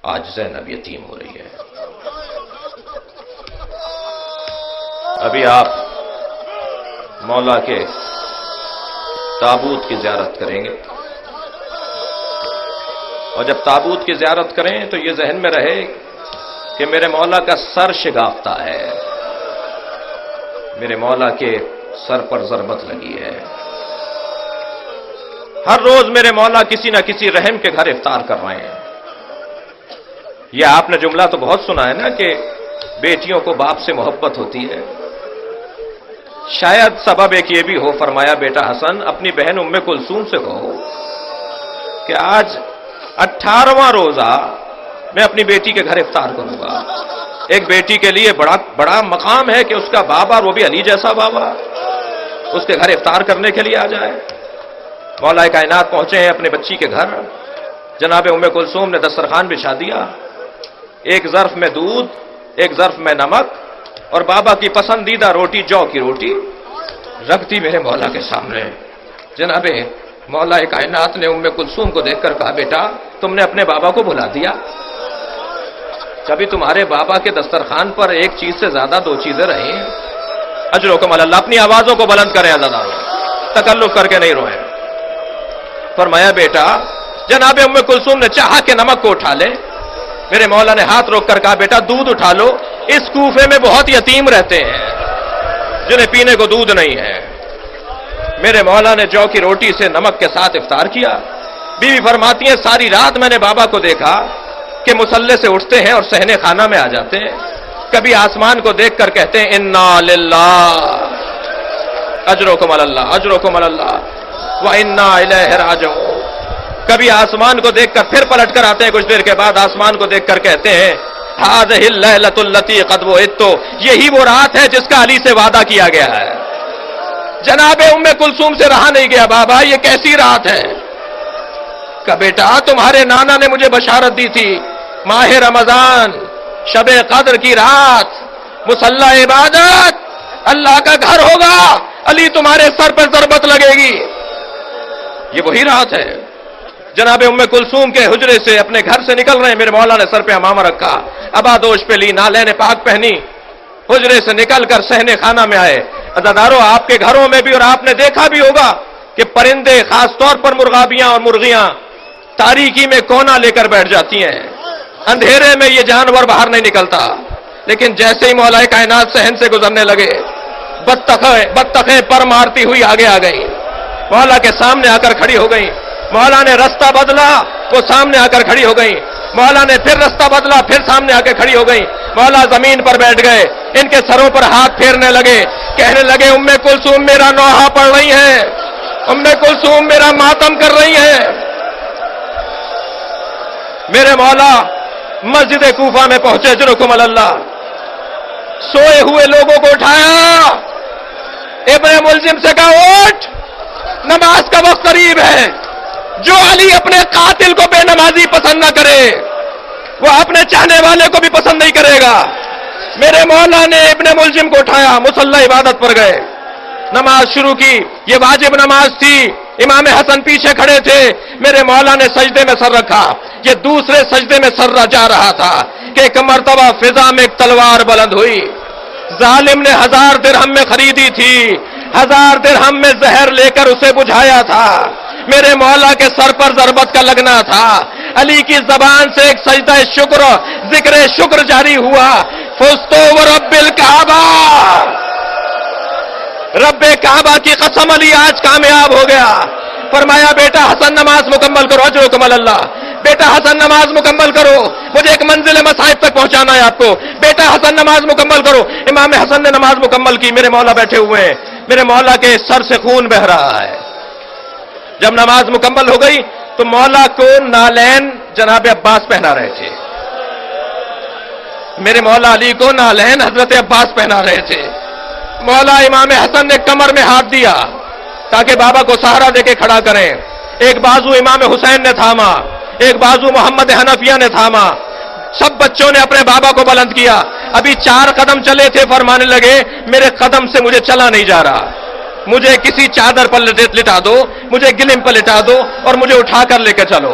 آج زینب یتیم ہو رہی ہے۔ ابھی آپ مولا کے تابوت کی زیارت کریں گے، اور جب تابوت کی زیارت کریں تو یہ ذہن میں رہے کہ میرے مولا کا سر شگافتہ ہے، میرے مولا کے سر پر ضربت لگی ہے۔ ہر روز میرے مولا کسی نہ کسی رحم کے گھر افطار کر رہے ہیں۔ یہ آپ نے جملہ تو بہت سنا ہے نا کہ بیٹیوں کو باپ سے محبت ہوتی ہے۔ شاید سبب ایک یہ بھی ہو، فرمایا بیٹا حسن اپنی بہن ام کلثوم سے کہو کہ آج 18واں روزہ میں اپنی بیٹی کے گھر افطار کروں گا۔ ایک بیٹی کے لیے بڑا مقام ہے کہ اس کا بابا، وہ بھی علی جیسا بابا، اس کے گھر افطار کرنے کے لیے آ جائے۔ مولا کائنات پہنچے ہیں اپنے بچی کے گھر، جناب ام کلثوم نے دسترخوان بچھا دیا، ایک ظرف میں دودھ، ایک ظرف میں نمک اور بابا کی پسندیدہ روٹی، جو کی روٹی رکھ دی میرے مولا کے سامنے۔ جناب مولا کائنات نے ام کلثوم کو دیکھ کر کہا بیٹا تم نے اپنے بابا کو بھلا دیا؟ کبھی تمہارے بابا کے دسترخوان پر ایک چیز سے زیادہ دو چیزیں رہی ہیں؟ اجرکم اللہ، اپنی آوازوں کو بلند کریں عزیزان، تکلف کر کے نہیں روئیں۔ فرمایا بیٹا، جناب ام کلثوم نے چاہا کہ نمک کو اٹھا لے، میرے مولا نے ہاتھ روک کر کہا بیٹا دودھ اٹھا لو، اس کوفے میں بہت یتیم رہتے ہیں جنہیں پینے کو دودھ نہیں ہے۔ میرے مولا نے جو کی روٹی سے نمک کے ساتھ افطار کیا۔ بیوی فرماتی ہیں ساری رات میں نے بابا کو دیکھا کہ مصلے سے اٹھتے ہیں اور صحن خانہ میں آ جاتے ہیں، کبھی آسمان کو دیکھ کر کہتے ہیں انا للہ اجرکم اللہ اجرکم اللہ وَإِنَّا إِلَيْهِ رَاجِعُونَ، کبھی آسمان کو دیکھ کر پھر پلٹ کر آتے ہیں، کچھ دیر کے بعد آسمان کو دیکھ کر کہتے ہیں هَذِهِ اللَّيْلَةُ الَّتِي قَدْ وُعِدتُّ، یہی وہ رات ہے جس کا علی سے وعدہ کیا گیا ہے۔ جناب ام کلثوم سے رہا نہیں گیا، بابا یہ کیسی رات ہے؟ کہ بیٹا تمہارے نانا نے مجھے بشارت دی تھی، ماہ رمضان، شب قدر کی رات، مصلی عبادت، اللہ کا گھر ہوگا، علی تمہارے سر پر ضربت لگے گی۔ یہ وہی رات ہے۔ جناب ام کلثوم کے حجرے سے اپنے گھر سے نکل رہے ہیں، میرے مولا نے سر پہ امامہ رکھا، ابادوش پہ لی، نالین پاک پہنی، حجرے سے نکل کر صحن خانہ میں آئے۔ عزادارو آپ کے گھروں میں بھی اور آپ نے دیکھا بھی ہوگا کہ پرندے، خاص طور پر مرغابیاں اور مرغیاں تاریکی میں کونا لے کر بیٹھ جاتی ہیں، اندھیرے میں یہ جانور باہر نہیں نکلتا، لیکن جیسے ہی مولا کائنات صحن سے گزرنے لگے بطخیں پر مارتی ہوئی آگے آ گئی، مولا کے سامنے آ کر کھڑی ہو گئی۔ مولا نے رستہ بدلا، وہ سامنے آ کر کھڑی ہو گئی۔ مولا نے پھر رستہ بدلا، پھر سامنے آ کے کھڑی ہو گئی۔ مولا زمین پر بیٹھ گئے، ان کے سروں پر ہاتھ پھیرنے لگے، کہنے لگے ام کلثوم میرا نوحہ پڑھ رہی ہیں، ام کلثوم میرا ماتم کر رہی ہیں۔ میرے مولا مسجد کوفہ میں پہنچے، اجرکم اللہ، سوئے ہوئے لوگوں کو اٹھایا، ابن ملجم سے کہا اٹھ، نماز کا وقت قریب ہے۔ جو علی اپنے قاتل کو بے نمازی پسند نہ کرے، وہ اپنے چاہنے والے کو بھی پسند نہیں کرے گا۔ میرے مولا نے ابن ملجم کو اٹھایا، مصلی عبادت پر گئے، نماز شروع کی۔ یہ واجب نماز تھی، امام حسن پیچھے کھڑے تھے، میرے مولا نے سجدے میں سر رکھا، یہ دوسرے سجدے میں سر جا رہا تھا کہ ایک مرتبہ فضا میں ایک تلوار بلند ہوئی، ظالم نے 1000 درہم میں خریدی تھی، 1000 درہم میں زہر لے کر اسے بجھایا تھا، میرے مولا کے سر پر ضربت کا لگنا تھا۔ علی کی زبان سے ایک سجدہ شکر، ذکر شکر جاری ہوا، فزتو ورب الکعبہ، رب کعبہ کی قسم علی آج کامیاب ہو گیا۔ فرمایا بیٹا حسن نماز مکمل کرو، اجرکم اللہ، بیٹا حسن نماز مکمل کرو، مجھے ایک منزل مصائب تک پہنچانا ہے آپ کو، بیٹا حسن نماز مکمل کرو۔ امام حسن نے نماز مکمل کی، میرے مولا بیٹھے ہوئے ہیں، میرے مولا کے سر سے خون بہ رہا ہے۔ جب نماز مکمل ہو گئی تو مولا کو نالین جناب عباس پہنا رہے تھے، میرے مولا علی کو نالین حضرت عباس پہنا رہے تھے۔ مولا امام حسن نے کمر میں ہاتھ دیا تاکہ بابا کو سہارا دے کے کھڑا کریں، ایک بازو امام حسین نے تھاما، ایک بازو محمد حنفیہ نے تھاما، سب بچوں نے اپنے بابا کو بلند کیا۔ ابھی 4 قدم چلے تھے، فرمانے لگے میرے قدم سے مجھے چلا نہیں جا رہا، مجھے کسی چادر پر لٹا دو، مجھے گلم پر لٹا دو اور مجھے اٹھا کر لے کے چلو۔